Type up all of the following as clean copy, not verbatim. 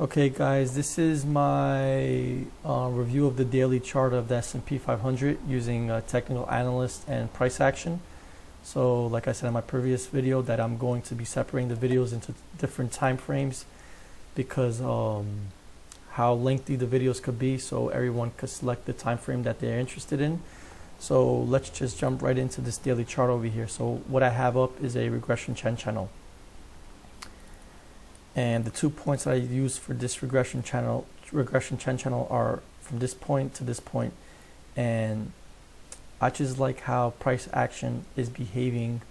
Okay guys, this is my review of the daily chart of the S&P 500 using technical analyst and price action. So like I said in my previous video, that I'm going to be separating the videos into different time frames because how lengthy the videos could be, so everyone could select the time frame that they're interested in. So let's just jump right into this daily chart over here. So what I have up is a regression trend channel. And the 2 points that I use for this regression trend channel are from this point to this point. And I just like how price action is behaving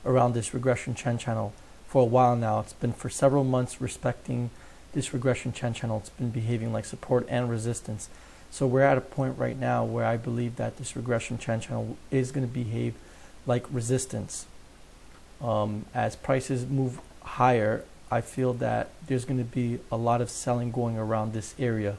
around this regression trend channel for a while now. It's been for several months respecting this regression trend channel. It's been behaving like support and resistance. So we're at a point right now where I believe that this regression trend channel is going to behave like resistance. As prices move higher, I feel that there's going to be a lot of selling going around this area,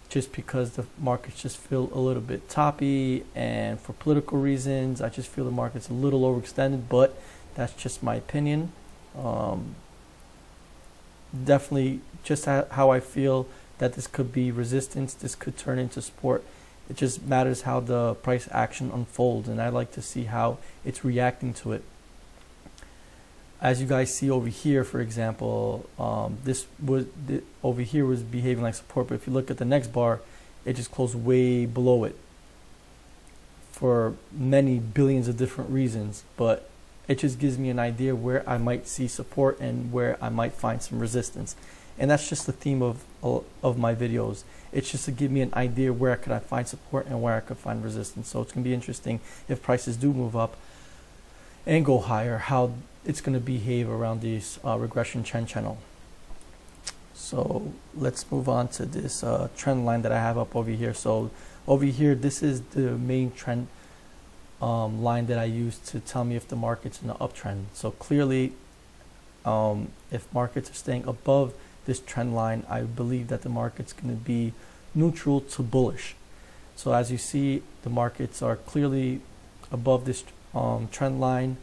just because the markets just feel a little bit toppy, and for political reasons I just feel the market's a little overextended, but that's just my opinion. Definitely just how I feel that this could be resistance, this could turn into support. It just matters how the price action unfolds, and I like to see how it's reacting to it. As you guys see over here, for example, over here was behaving like support, but if you look at the next bar, it just closed way below it for many billions of different reasons. But it just gives me an idea where I might see support and where I might find some resistance. And that's just the theme of my videos. It's just to give me an idea where could I find support and where I could find resistance. So it's going to be interesting if prices do move up and go higher, how it's going to behave around this regression trend channel. So let's move on to this trend line that I have up over here. So over here, this is the main trend line that I use to tell me if the market's in an uptrend. So clearly, if markets are staying above this trend line, I believe that the market's going to be neutral to bullish. So as you see, the markets are clearly above this trend line.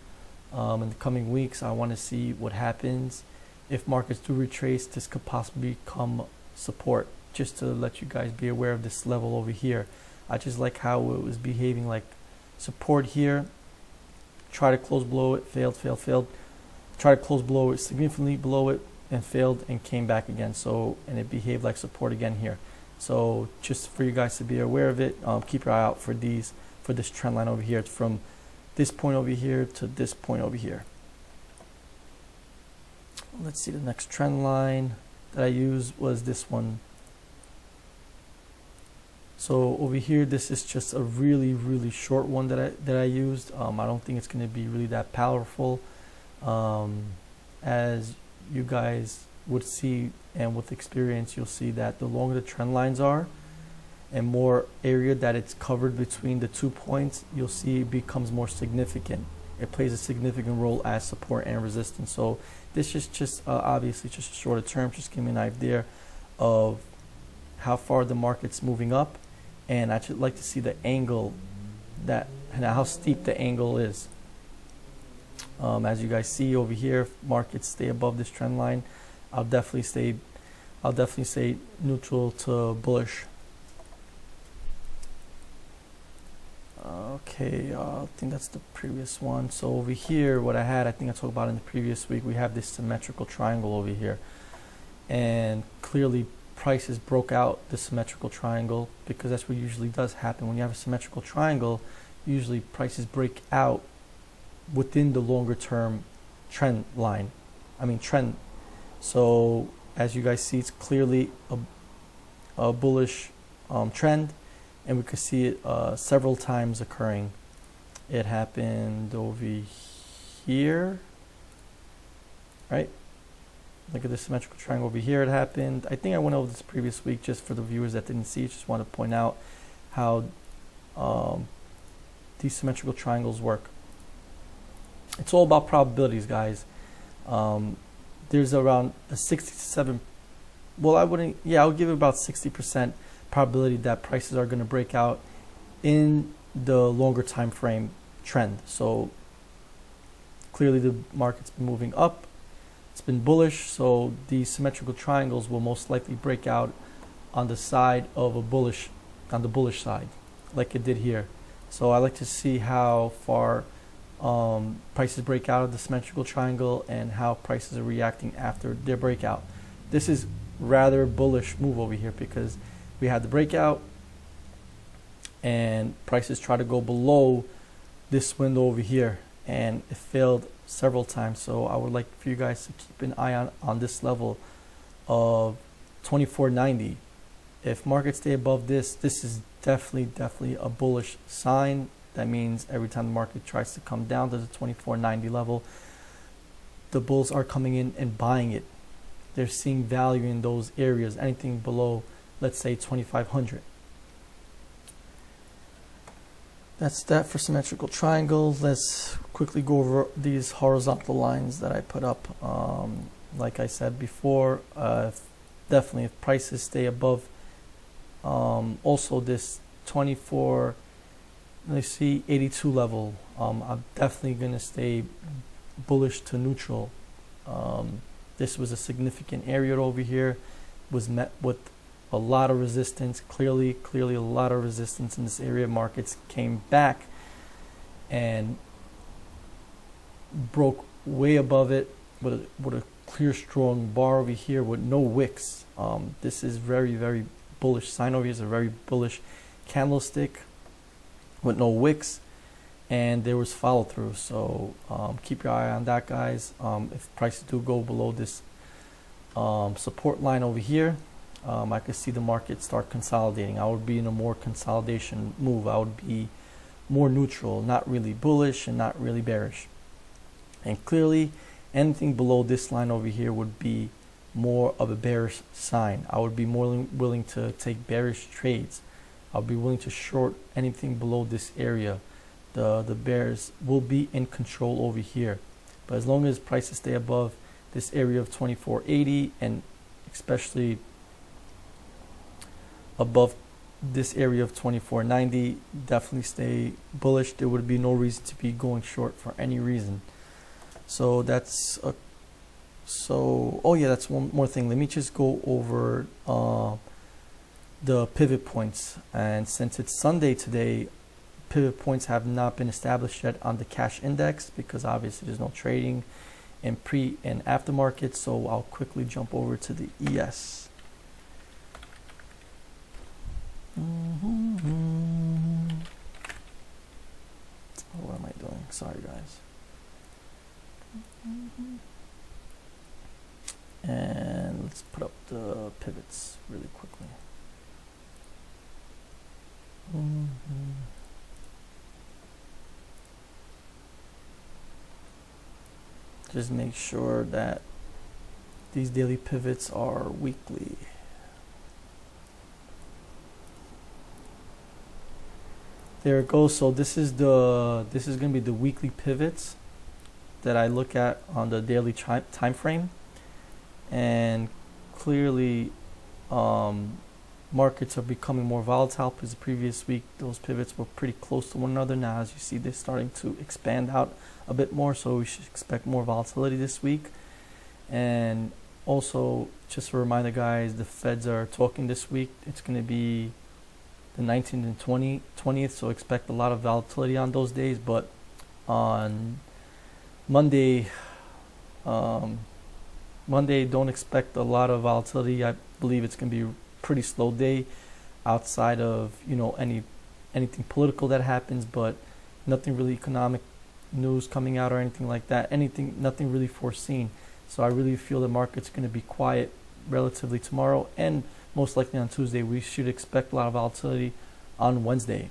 In the coming weeks, I want to see what happens. If markets do retrace, this could possibly become support. Just to let you guys be aware of this level over here. I just like how it was behaving like support here. Try to close below it, failed. Try to close below it, significantly below it, and failed, and came back again. So, and it behaved like support again here. So just for you guys to be aware of it, keep your eye out for this trend line over here. It's from this point over here to this point over here. Let's see, the next trend line that I used was this one. So over here, this is just a really short one that I used. I don't think it's going to be really that powerful. As you guys would see, and with experience, you'll see that the longer the trend lines are, and more area that it's covered between the 2 points, you'll see it becomes more significant. It plays a significant role as support and resistance. So this is just obviously just a shorter term, just give me an idea of how far the market's moving up, and I should like to see the angle and how steep the angle is. As you guys see over here, if markets stay above this trend line, I'll definitely say neutral to bullish. Okay, I think that's the previous one. So over here, what I think I talked about in the previous week, we have this symmetrical triangle over here. And clearly prices broke out the symmetrical triangle, because that's what usually does happen. When you have a symmetrical triangle, usually prices break out within the longer term trend. So as you guys see, it's clearly a bullish trend. And we could see it several times occurring. It happened over here, right? Look at the symmetrical triangle over here. It happened. I think I went over this previous week, just for the viewers that didn't see it. Just want to point out how these symmetrical triangles work. It's all about probabilities, guys. There's around a 67. Well, I'll give it about 60% probability that prices are going to break out in the longer time frame trend. So clearly the market's been moving up it's been bullish, so these symmetrical triangles will most likely break out on the side of a bullish, on the bullish side, like it did here. So I like to see how far prices break out of the symmetrical triangle and how prices are reacting after their breakout. This is rather bullish move over here because we had the breakout and prices try to go below this window over here, and it failed several times. So I would like for you guys to keep an eye on this level of 24.90. If markets stay above this, this is definitely a bullish sign. That means every time the market tries to come down to the 24.90 level, the bulls are coming in and buying it. They're seeing value in those areas, anything below, let's say 2,500. That's that for symmetrical triangle. Let's quickly go over these horizontal lines that I put up. Like I said before, definitely if prices stay above also this 24, let's see, 82 level, I'm definitely going to stay bullish to neutral. This was a significant area over here, was met with a lot of resistance, clearly a lot of resistance in this area. Markets came back and broke way above it with a clear strong bar over here with no wicks. This is very bullish sign over here. Is a very bullish candlestick with no wicks, and there was follow through. So keep your eye on that, guys. If prices do go below this support line over here, I could see the market start consolidating. I would be in a more consolidation move. I would be more neutral, not really bullish and not really bearish. And clearly anything below this line over here would be more of a bearish sign. I would be more willing to take bearish trades. I'll be willing to short anything below this area. The bears will be in control over here. But as long as prices stay above this area of 24.80 and especially above this area of 24.90, definitely stay bullish. There would be no reason to be going short for any reason. So that's oh yeah, that's one more thing. Let me just go over the pivot points. And since it's Sunday today, pivot points have not been established yet on the cash index because obviously there's no trading in pre and after market. So I'll quickly jump over to the ES. What am I doing? Sorry, guys. And let's put up the pivots really quickly. Just make sure that these daily pivots are weekly. There it goes. So this is going to be the weekly pivots that I look at on the daily time frame, and clearly markets are becoming more volatile because the previous week those pivots were pretty close to one another. Now as you see, they're starting to expand out a bit more, so we should expect more volatility this week. And also just a reminder, guys, the Feds are talking this week. It's going to be the 19th and 20th, so expect a lot of volatility on those days. But on Monday, don't expect a lot of volatility. I believe it's going to be a pretty slow day outside of anything political that happens, but nothing really economic news coming out or anything like that. Nothing really foreseen. So I really feel the market's going to be quiet relatively tomorrow, and most likely on Tuesday. We should expect a lot of volatility on Wednesday.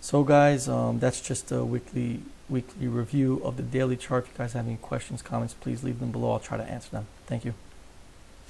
So guys, that's just a weekly review of the daily chart. If you guys have any questions, comments, please leave them below. I'll try to answer them. Thank you.